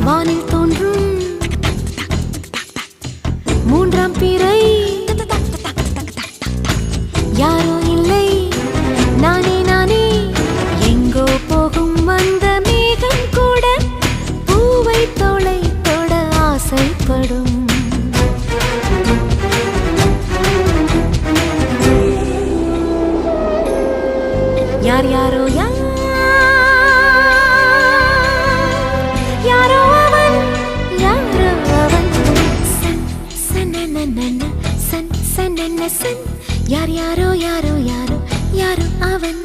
வானில் தோன்றும் மூன்றாம் பிறை யாரோ இல்லை நானே நானே எங்கோ போகும் அந்த மேகம் கூட பூவை தோளை தொட ஆசைப்படும் யார் யாரோ யாரோ அவன் யாரோ அவன் சன் சனனனன சன் சனன சன் யார் யாரோ யாரோ யாரோ யாரோ அவன்